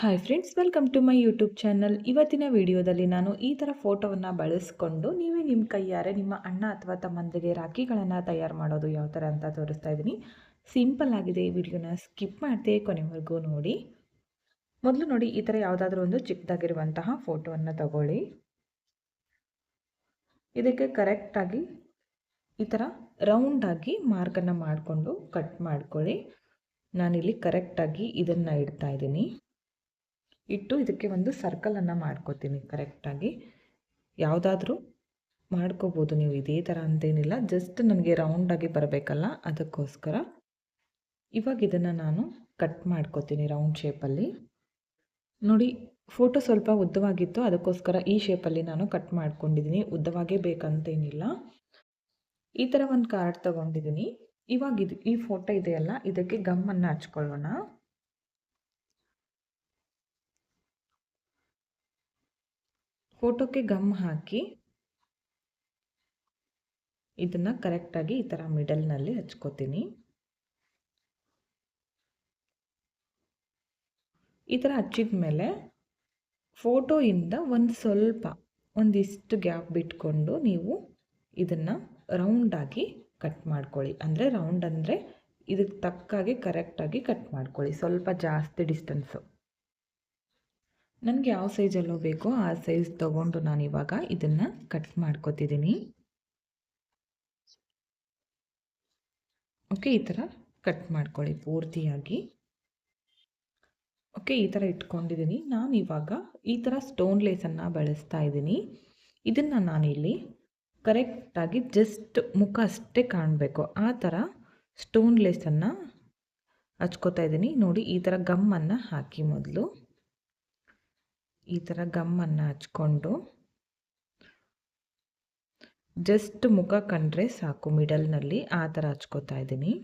Hi friends, welcome to my YouTube channel. ಇವತ್ತಿನ ವಿಡಿಯೋದಲ್ಲಿ ನಾನು ಈ ಥರ ಫೋಟೋವನ್ನು ಬಳಸ್ಕೊಂಡು ನೀವೇ ನಿಮ್ಮ ಕೈಯಾರೆ ನಿಮ್ಮ ಅಣ್ಣ ಅಥವಾ ತಮ್ಮಂದಿಗೆ ರಾಖಿಗಳನ್ನು ತಯಾರು ಮಾಡೋದು ಯಾವ ಥರ ಅಂತ ತೋರಿಸ್ತಾ ಇದ್ದೀನಿ. ಸಿಂಪಲ್ ಆಗಿದೆ. ಈ ವಿಡಿಯೋನ ಸ್ಕಿಪ್ ಮಾಡದೆ ಕೊನೆವರೆಗೂ ನೋಡಿ. ಮೊದಲು ನೋಡಿ, ಈ ಥರ ಯಾವುದಾದ್ರೂ ಒಂದು ಚಿಕ್ಕದಾಗಿರುವಂತಹ ಫೋಟೋವನ್ನು ತಗೊಳ್ಳಿ. ಇದಕ್ಕೆ ಕರೆಕ್ಟಾಗಿ ಈ ಥರ ರೌಂಡಾಗಿ ಮಾರ್ಕನ್ನು ಮಾಡಿಕೊಂಡು ಕಟ್ ಮಾಡ್ಕೊಳ್ಳಿ. ನಾನಿಲ್ಲಿ ಕರೆಕ್ಟಾಗಿ ಇದನ್ನು ಇಡ್ತಾ ಇದ್ದೀನಿ. ಇಟ್ಟು ಇದಕ್ಕೆ ಒಂದು ಸರ್ಕಲನ್ನು ಮಾಡ್ಕೋತೀನಿ. ಕರೆಕ್ಟಾಗಿ ಯಾವುದಾದ್ರೂ ಮಾಡ್ಕೋಬೋದು ನೀವು, ಇದೇ ಥರ ಅಂತೇನಿಲ್ಲ. ಜಸ್ಟ್ ನನಗೆ ರೌಂಡಾಗಿ ಬರಬೇಕಲ್ಲ, ಅದಕ್ಕೋಸ್ಕರ ಇವಾಗ ಇದನ್ನು ನಾನು ಕಟ್ ಮಾಡ್ಕೋತೀನಿ ರೌಂಡ್ ಶೇಪಲ್ಲಿ. ನೋಡಿ, ಫೋಟೋ ಸ್ವಲ್ಪ ಉದ್ದವಾಗಿತ್ತು, ಅದಕ್ಕೋಸ್ಕರ ಈ ಶೇಪಲ್ಲಿ ನಾನು ಕಟ್ ಮಾಡ್ಕೊಂಡಿದ್ದೀನಿ. ಉದ್ದವಾಗೇ ಬೇಕಂತೇನಿಲ್ಲ. ಈ ಥರ ಒಂದು ಕಾರ್ಡ್ ತೊಗೊಂಡಿದ್ದೀನಿ. ಇವಾಗ ಈ ಫೋಟೋ ಇದೆಯಲ್ಲ, ಇದಕ್ಕೆ ಗಮ್ಮನ್ನು ಹಚ್ಕೊಳ್ಳೋಣ. ಫೋಟೋಕ್ಕೆ ಗಮ್ ಹಾಕಿ ಇದನ್ನು ಕರೆಕ್ಟಾಗಿ ಈ ಥರ ಮಿಡಲ್ನಲ್ಲಿ ಹಚ್ಕೋತೀನಿ. ಈ ಥರ ಹಚ್ಚಿದ ಮೇಲೆ ಫೋಟೋಯಿಂದ ಒಂದಿಷ್ಟು ಗ್ಯಾಪ್ ಬಿಟ್ಕೊಂಡು ನೀವು ಇದನ್ನು ರೌಂಡಾಗಿ ಕಟ್ ಮಾಡ್ಕೊಳ್ಳಿ. ಅಂದರೆ ರೌಂಡ್ ಅಂದರೆ ಇದಕ್ಕೆ ತಕ್ಕಾಗಿ ಕರೆಕ್ಟಾಗಿ ಕಟ್ ಮಾಡ್ಕೊಳ್ಳಿ. ಸ್ವಲ್ಪ ಜಾಸ್ತಿ ಡಿಸ್ಟೆನ್ಸು. ನನಗೆ ಯಾವ ಸೈಜಲ್ಲೋ ಬೇಕೋ ಆ ಸೈಜ್ ತೊಗೊಂಡು ನಾನಿವಾಗ ಇದನ್ನು ಕಟ್ ಮಾಡ್ಕೊತಿದ್ದೀನಿ. ಓಕೆ, ಈ ಥರ ಕಟ್ ಮಾಡ್ಕೊಳ್ಳಿ ಪೂರ್ತಿಯಾಗಿ. ಓಕೆ, ಈ ಥರ ಇಟ್ಕೊಂಡಿದ್ದೀನಿ. ನಾನಿವಾಗ ಈ ಥರ ಸ್ಟೋನ್ ಲೇಸನ್ನು ಬಳಸ್ತಾ ಇದ್ದೀನಿ. ಇದನ್ನು ನಾನಿಲ್ಲಿ ಕರೆಕ್ಟಾಗಿ ಜಸ್ಟ್ ಮುಖ ಅಷ್ಟೇ ಕಾಣಬೇಕು ಆ ಥರ ಸ್ಟೋನ್ ಲೇಸನ್ನು ಹಚ್ಕೋತಾ ಇದ್ದೀನಿ. ನೋಡಿ, ಈ ಥರ ಗಮ್ಮನ್ನು ಹಾಕಿ ಮೊದಲು ಈ ಥರ ಗಮ್ಮನ್ನು ಹಚ್ಕೊಂಡು ಜಸ್ಟ್ ಮುಖ ಕಂಡ್ರೆ ಸಾಕು, ಮಿಡಲ್ನಲ್ಲಿ ಆ ಥರ ಹಚ್ಕೋತಾ ಇದ್ದೀನಿ.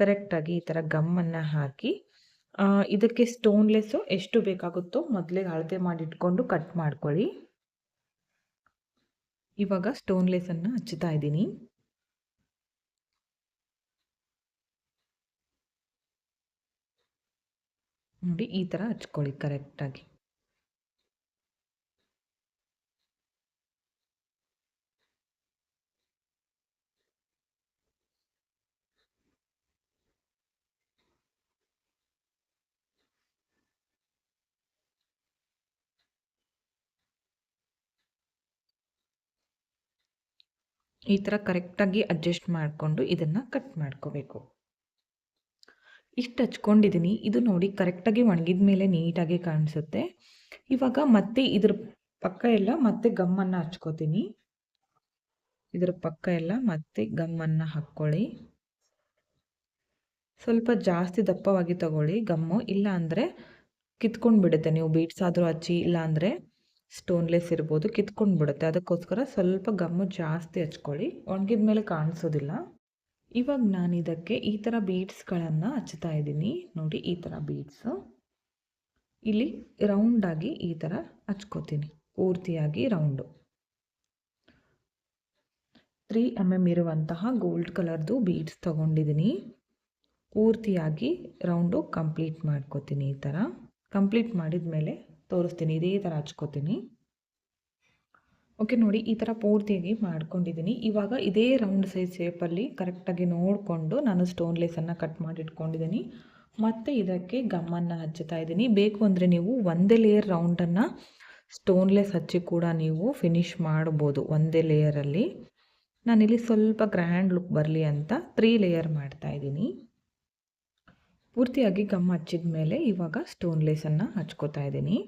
ಕರೆಕ್ಟಾಗಿ ಈ ಥರ ಗಮ್ಮನ್ನು ಹಾಕಿ ಇದಕ್ಕೆ ಸ್ಟೋನ್ಲೆಸ್ಸು ಎಷ್ಟು ಬೇಕಾಗುತ್ತೋ ಮೊದಲೇ ಅಳತೆ ಮಾಡಿಟ್ಕೊಂಡು ಕಟ್ ಮಾಡ್ಕೊಳ್ಳಿ. ಇವಾಗ ಸ್ಟೋನ್ಲೆಸ್ಸನ್ನು ಹಚ್ಚುತ್ತಾ ಇದ್ದೀನಿ. ನೋಡಿ, ಈ ಥರ ಹಚ್ಕೊಳ್ಳಿ ಕರೆಕ್ಟಾಗಿ. ಈ ಥರ ಕರೆಕ್ಟಾಗಿ ಅಡ್ಜಸ್ಟ್ ಮಾಡಿಕೊಂಡು ಇದನ್ನು ಕಟ್ ಮಾಡ್ಕೋಬೇಕು. ಇಷ್ಟು ಹಚ್ಕೊಂಡಿದ್ದೀನಿ. ಇದು ನೋಡಿ, ಕರೆಕ್ಟಾಗಿ ಒಣಗಿದ ಮೇಲೆ ನೀಟಾಗಿ ಕಾಣಿಸುತ್ತೆ. ಇವಾಗ ಮತ್ತೆ ಇದ್ರ ಪಕ್ಕ ಎಲ್ಲ ಮತ್ತೆ ಗಮ್ಮನ್ನು ಹಚ್ಕೋತೀನಿ. ಇದ್ರ ಪಕ್ಕ ಎಲ್ಲ ಮತ್ತೆ ಗಮ್ಮನ್ನು ಹಾಕ್ಕೊಳ್ಳಿ. ಸ್ವಲ್ಪ ಜಾಸ್ತಿ ದಪ್ಪವಾಗಿ ತಗೊಳ್ಳಿ ಗಮ್ಮು, ಇಲ್ಲ ಅಂದರೆ ಕಿತ್ಕೊಂಡು ಬಿಡುತ್ತೆ. ನೀವು ಬೀಡ್ಸ್ ಆದರೂ ಹಚ್ಚಿ, ಇಲ್ಲ ಅಂದರೆ ಸ್ಟೋನ್ಲೆಸ್ ಇರ್ಬೋದು, ಕಿತ್ಕೊಂಡು ಬಿಡುತ್ತೆ. ಅದಕ್ಕೋಸ್ಕರ ಸ್ವಲ್ಪ ಗಮ್ಮು ಜಾಸ್ತಿ ಹಚ್ಕೊಳ್ಳಿ, ಒಣಗಿದ ಮೇಲೆ ಕಾಣಿಸೋದಿಲ್ಲ. ಇವಾಗ ನಾನು ಇದಕ್ಕೆ ಈ ಥರ ಬೀಡ್ಸ್ಗಳನ್ನು ಹಚ್ತಾ ಇದ್ದೀನಿ. ನೋಡಿ, ಈ ಥರ ಬೀಡ್ಸು ಇಲ್ಲಿ ರೌಂಡಾಗಿ ಈ ಥರ ಹಚ್ಕೋತೀನಿ. ಪೂರ್ತಿಯಾಗಿ ರೌಂಡು 3 mm ಇರುವಂತಹ ಗೋಲ್ಡ್ ಕಲರ್ದು ಬೀಡ್ಸ್ ತೊಗೊಂಡಿದ್ದೀನಿ. ಪೂರ್ತಿಯಾಗಿ ರೌಂಡು ಕಂಪ್ಲೀಟ್ ಮಾಡ್ಕೋತೀನಿ. ಈ ಥರ ಕಂಪ್ಲೀಟ್ ಮಾಡಿದ ಮೇಲೆ ತೋರಿಸ್ತೀನಿ. ಇದೇ ಥರ ಹಚ್ಕೋತೀನಿ. ಓಕೆ, ನೋಡಿ, ಈ ಥರ ಪೂರ್ತಿಯಾಗಿ ಮಾಡ್ಕೊಂಡಿದ್ದೀನಿ. ಇವಾಗ ಇದೇ ರೌಂಡ್ ಸೈಜ್ ಶೇಪಲ್ಲಿ ಕರೆಕ್ಟಾಗಿ ನೋಡಿಕೊಂಡು ನಾನು ಸ್ಟೋನ್ಲೆಸ್ಸನ್ನು ಕಟ್ ಮಾಡಿ ಇಟ್ಕೊಂಡಿದ್ದೀನಿ. ಮತ್ತು ಇದಕ್ಕೆ ಗಮ್ಮನ್ನು ಹಚ್ಚುತ್ತಾ ಇದ್ದೀನಿ. ಬೇಕು ಅಂದರೆ ನೀವು ಒಂದೇ ಲೇಯರ್ ರೌಂಡನ್ನು ಸ್ಟೋನ್ಲೆಸ್ ಹಚ್ಚಿ ಕೂಡ ನೀವು ಫಿನಿಶ್ ಮಾಡ್ಬೋದು ಒಂದೇ ಲೇಯರಲ್ಲಿ. ನಾನಿಲ್ಲಿ ಸ್ವಲ್ಪ ಗ್ರ್ಯಾಂಡ್ ಲುಕ್ ಬರಲಿ ಅಂತ 3 ಲೇಯರ್ ಮಾಡ್ತಾಯಿದ್ದೀನಿ. ಪೂರ್ತಿಯಾಗಿ ಗಮ್ ಹಚ್ಚಿದ ಮೇಲೆ ಇವಾಗ ಸ್ಟೋನ್ಲೆಸ್ಸನ್ನು ಹಚ್ಕೋತಾ ಇದ್ದೀನಿ.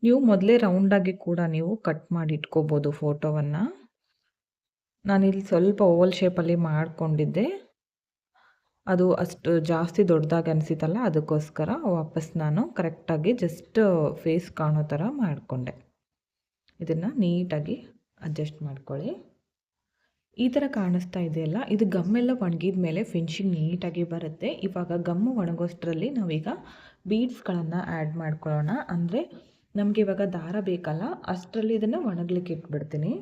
ನೀವು ಮೊದಲೇ ರೌಂಡಾಗಿ ಕೂಡ ನೀವು ಕಟ್ ಮಾಡಿ ಇಟ್ಕೋಬೋದು ಫೋಟೋವನ್ನು. ನಾನಿಲ್ಲಿ ಸ್ವಲ್ಪ ಓವಲ್ ಶೇಪಲ್ಲಿ ಮಾಡಿಕೊಂಡಿದ್ದೆ, ಅದು ಅಷ್ಟು ಜಾಸ್ತಿ ದೊಡ್ಡದಾಗಿ ಅನಿಸಿತಲ್ಲ, ಅದಕ್ಕೋಸ್ಕರ ವಾಪಸ್ ನಾನು ಕರೆಕ್ಟಾಗಿ ಜಸ್ಟ್ ಫೇಸ್ ಕಾಣೋ ಥರ ಮಾಡಿಕೊಂಡೆ. ಇದನ್ನು ನೀಟಾಗಿ ಅಡ್ಜಸ್ಟ್ ಮಾಡ್ಕೊಳ್ಳಿ. ಈ ಥರ ಕಾಣಿಸ್ತಾ ಇದೆಯಲ್ಲ, ಇದು ಗಮ್ಮೆಲ್ಲ ಒಣಗಿದ ಮೇಲೆ ಫಿನಿಶಿಂಗ್ ನೀಟಾಗಿ ಬರುತ್ತೆ. ಇವಾಗ ಗಮ್ಮು ಒಣಗೋಷ್ಟರಲ್ಲಿ ನಾವೀಗ ಬೀಡ್ಸ್ಗಳನ್ನು ಆ್ಯಡ್ ಮಾಡ್ಕೊಳ್ಳೋಣ. ಅಂದರೆ ನಮಗೆ ಇವಾಗ ದಾರ ಬೇಕಲ್ಲ, ಅಷ್ಟರಲ್ಲಿ ಇದನ್ನು ಒಣಗಲಿಕ್ಕೆ ಇಟ್ಬಿಡ್ತೀನಿ.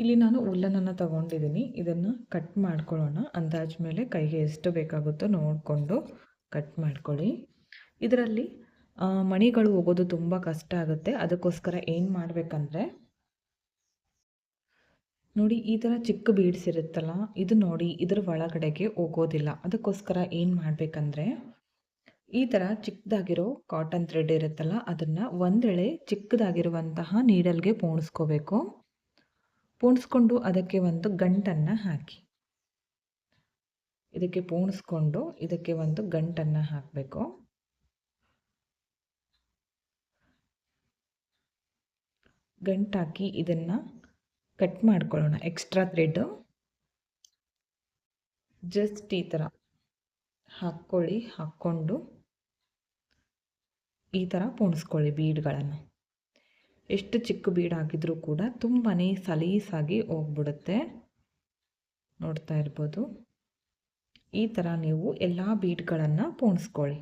ಇಲ್ಲಿ ನಾನು ಉಲ್ಲನನ್ನು ತಗೊಂಡಿದ್ದೀನಿ. ಇದನ್ನು ಕಟ್ ಮಾಡ್ಕೊಳ್ಳೋಣ. ಅಂದಾಜು ಮೇಲೆ ಕೈಗೆ ಎಷ್ಟು ಬೇಕಾಗುತ್ತೋ ನೋಡಿಕೊಂಡು ಕಟ್ ಮಾಡ್ಕೊಳ್ಳಿ. ಇದರಲ್ಲಿ ಮಣಿಗಳು ಹೋಗೋದು ತುಂಬ ಕಷ್ಟ ಆಗುತ್ತೆ. ಅದಕ್ಕೋಸ್ಕರ ಏನು ಮಾಡಬೇಕಂದ್ರೆ ನೋಡಿ, ಈ ಥರ ಚಿಕ್ಕ ಬೀಡ್ಸ್ ಇರುತ್ತಲ್ಲ, ಇದು ನೋಡಿ ಇದರ ಒಳಗಡೆಗೆ ಹೋಗೋದಿಲ್ಲ. ಅದಕ್ಕೋಸ್ಕರ ಏನು ಮಾಡಬೇಕಂದ್ರೆ ಈ ಥರ ಚಿಕ್ಕದಾಗಿರೋ ಕಾಟನ್ ಥ್ರೆಡ್ ಇರುತ್ತಲ್ಲ, ಅದನ್ನು ಒಂದೆಳೆ ಚಿಕ್ಕದಾಗಿರುವಂತಹ ನೀಡಲ್ಗೆ ಪೋಣಿಸ್ಕೋಬೇಕು. ಪೋಣಿಸ್ಕೊಂಡು ಅದಕ್ಕೆ ಒಂದು ಗಂಟನ್ನು ಹಾಕಿ. ಇದಕ್ಕೆ ಪೋಣಿಸ್ಕೊಂಡು ಇದಕ್ಕೆ ಒಂದು ಗಂಟನ್ನು ಹಾಕಬೇಕು. ಗಂಟಾಕಿ ಇದನ್ನು ಕಟ್ ಮಾಡ್ಕೊಳ್ಳೋಣ. ಎಕ್ಸ್ಟ್ರಾ ಥ್ರೆಡ್ ಜಸ್ಟ್ ಈ ಥರ ಹಾಕ್ಕೊಳ್ಳಿ. ಹಾಕ್ಕೊಂಡು ಈ ಥರ ಪೋಣಿಸ್ಕೊಳ್ಳಿ ಬೀಡ್ಗಳನ್ನು. ಎಷ್ಟು ಚಿಕ್ಕ ಬೀಡ್ ಆಗಿದ್ರೂ ಕೂಡ ತುಂಬಾ ಸಲೀಸಾಗಿ ಹೋಗ್ಬಿಡುತ್ತೆ. ನೋಡ್ತಾ ಇರ್ಬೋದು. ಈ ಥರ ನೀವು ಎಲ್ಲ ಬೀಡ್ಗಳನ್ನು ಪೋಣಿಸ್ಕೊಳ್ಳಿ.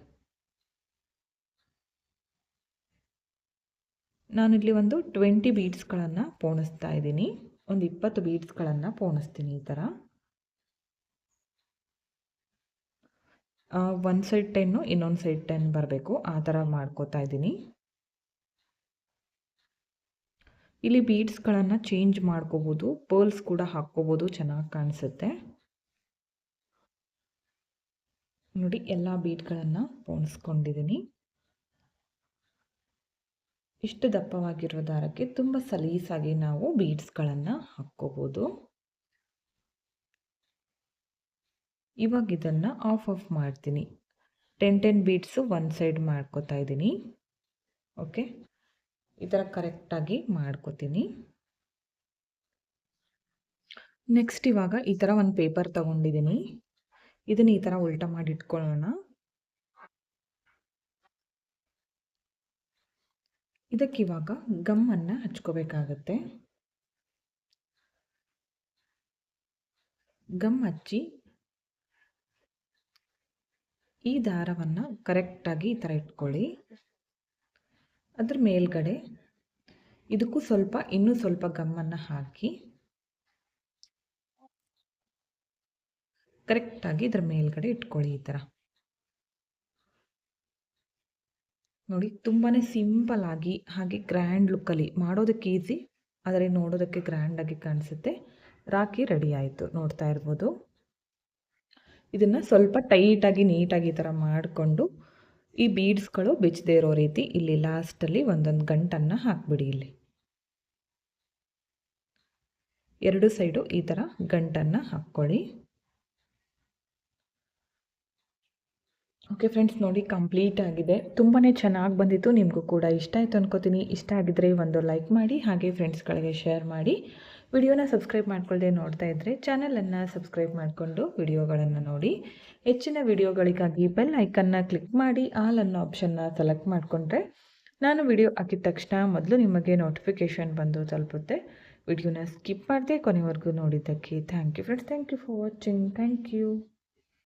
ನಾನಿಲ್ಲಿ ಒಂದು 20 ಬೀಡ್ಸ್ಗಳನ್ನು ಪೋಣಿಸ್ತಾ ಇದ್ದೀನಿ. ಒಂದು 20 ಬೀಡ್ಸ್ಗಳನ್ನು ಪೋಣಿಸ್ತೀನಿ. ಈ ಥರ ಒಂದು ಸೈಡ್ 10 ಇನ್ನೊಂದು ಸೈಡ್ 10 ಬರಬೇಕು, ಆ ಥರ ಮಾಡ್ಕೋತಾ ಇದ್ದೀನಿ. ಇಲ್ಲಿ ಬೀಡ್ಸ್ಗಳನ್ನು ಚೇಂಜ್ ಮಾಡ್ಕೋಬೋದು, ಪರ್ಲ್ಸ್ ಕೂಡ ಹಾಕ್ಕೋಬೋದು, ಚೆನ್ನಾಗಿ ಕಾಣಿಸುತ್ತೆ. ನೋಡಿ, ಎಲ್ಲ ಬೀಡ್ಗಳನ್ನು ಪೋಣಿಸ್ಕೊಂಡಿದ್ದೀನಿ. ಇಷ್ಟು ದಪ್ಪವಾಗಿರೋ ದಾರಕ್ಕೆ ತುಂಬ ಸಲೀಸಾಗಿ ನಾವು ಬೀಡ್ಸ್ಗಳನ್ನು ಹಾಕ್ಕೋಬೋದು. ಇವಾಗ ಇದನ್ನು ಆಫ್ ಮಾಡ್ತೀನಿ. 10 ಬೀಡ್ಸು ಒಂದು ಸೈಡ್ ಮಾಡ್ಕೋತಾ ಇದ್ದೀನಿ. ಓಕೆ, ಈ ಥರ ಕರೆಕ್ಟಾಗಿ ಮಾಡ್ಕೋತೀನಿ. ನೆಕ್ಸ್ಟ್ ಇವಾಗ ಈ ಥರ ಒಂದು ಪೇಪರ್ ತಗೊಂಡಿದ್ದೀನಿ. ಇದನ್ನು ಈ ಥರ ಉಲ್ಟಾ ಮಾಡಿ ಇಟ್ಕೊಳ್ಳೋಣ. ಇದಕ್ಕಿವಾಗ ಗಮ್ಮನ್ನು ಹಚ್ಕೋಬೇಕಾಗತ್ತೆ. ಗಮ್ ಹಚ್ಚಿ ಈ ದಾರವನ್ನು ಕರೆಕ್ಟಾಗಿ ಈ ಥರ ಇಟ್ಕೊಳ್ಳಿ. ಅದ್ರ ಮೇಲ್ಗಡೆ ಇದಕ್ಕೂ ಇನ್ನೂ ಸ್ವಲ್ಪ ಗಮ್ಮನ್ನು ಹಾಕಿ ಕರೆಕ್ಟಾಗಿ ಇದರ ಮೇಲ್ಗಡೆ ಇಟ್ಕೊಳ್ಳಿ. ಈ ಥರ ನೋಡಿ, ತುಂಬಾ ಸಿಂಪಲ್ ಆಗಿ ಹಾಗೆ ಗ್ರ್ಯಾಂಡ್ ಲುಕ್ಕಲ್ಲಿ ಮಾಡೋದಕ್ಕೆ ಈಸಿ, ಆದರೆ ನೋಡೋದಕ್ಕೆ ಗ್ರ್ಯಾಂಡಾಗಿ ಕಾಣಿಸುತ್ತೆ. ರಾಖಿ ರೆಡಿ ಆಯಿತು. ನೋಡ್ತಾ ಇರ್ಬೋದು. ಇದನ್ನು ಸ್ವಲ್ಪ ಟೈಟಾಗಿ ನೀಟಾಗಿ ಈ ಥರ ಮಾಡಿಕೊಂಡು ಈ ಬೀಡ್ಸ್ಗಳು ಬಿಚ್ಚದೇ ಇರೋ ರೀತಿ ಇಲ್ಲಿ ಲಾಸ್ಟಲ್ಲಿ ಒಂದೊಂದು ಗಂಟನ್ನು ಹಾಕಿಬಿಡಿ. ಇಲ್ಲಿ ಎರಡು ಸೈಡು ಈ ಥರ ಗಂಟನ್ನು ಹಾಕ್ಕೊಳ್ಳಿ. ಓಕೆ ಫ್ರೆಂಡ್ಸ್, ನೋಡಿ ಕಂಪ್ಲೀಟ್ ಆಗಿದೆ. ತುಂಬಾ ಚೆನ್ನಾಗಿ ಬಂದಿತ್ತು. ನಿಮಗೂ ಕೂಡ ಇಷ್ಟ ಆಯಿತು ಅನ್ಕೋತೀನಿ. ಇಷ್ಟ ಆಗಿದ್ದರೆ ಒಂದು ಲೈಕ್ ಮಾಡಿ, ಹಾಗೆ ಫ್ರೆಂಡ್ಸ್ಗಳಿಗೆ ಶೇರ್ ಮಾಡಿ. ವಿಡಿಯೋನ ಸಬ್ಸ್ಕ್ರೈಬ್ ಮಾಡ್ಕೊಳ್ಳದೆ ನೋಡ್ತಾ ಇದ್ದರೆ ಚಾನಲನ್ನು ಸಬ್ಸ್ಕ್ರೈಬ್ ಮಾಡಿಕೊಂಡು ವಿಡಿಯೋಗಳನ್ನು ನೋಡಿ. ಹೆಚ್ಚಿನ ವಿಡಿಯೋಗಳಿಗಾಗಿ ಬೆಲ್ ಐಕನ್ನ ಕ್ಲಿಕ್ ಮಾಡಿ ಆಲ್ ಅನ್ನೋ ಆಪ್ಷನ್ನ ಸೆಲೆಕ್ಟ್ ಮಾಡಿಕೊಂಡ್ರೆ ನಾನು ವಿಡಿಯೋ ಹಾಕಿದ ತಕ್ಷಣ ಮೊದಲು ನಿಮಗೆ ನೋಟಿಫಿಕೇಷನ್ ಬಂದು ತಲುಪುತ್ತೆ. ವಿಡಿಯೋನ ಸ್ಕಿಪ್ ಮಾಡದೆ ಕೊನೆವರೆಗೂ ನೋಡಿದ್ದಕ್ಕೆ thank you friends. Thank you for watching. Thank you.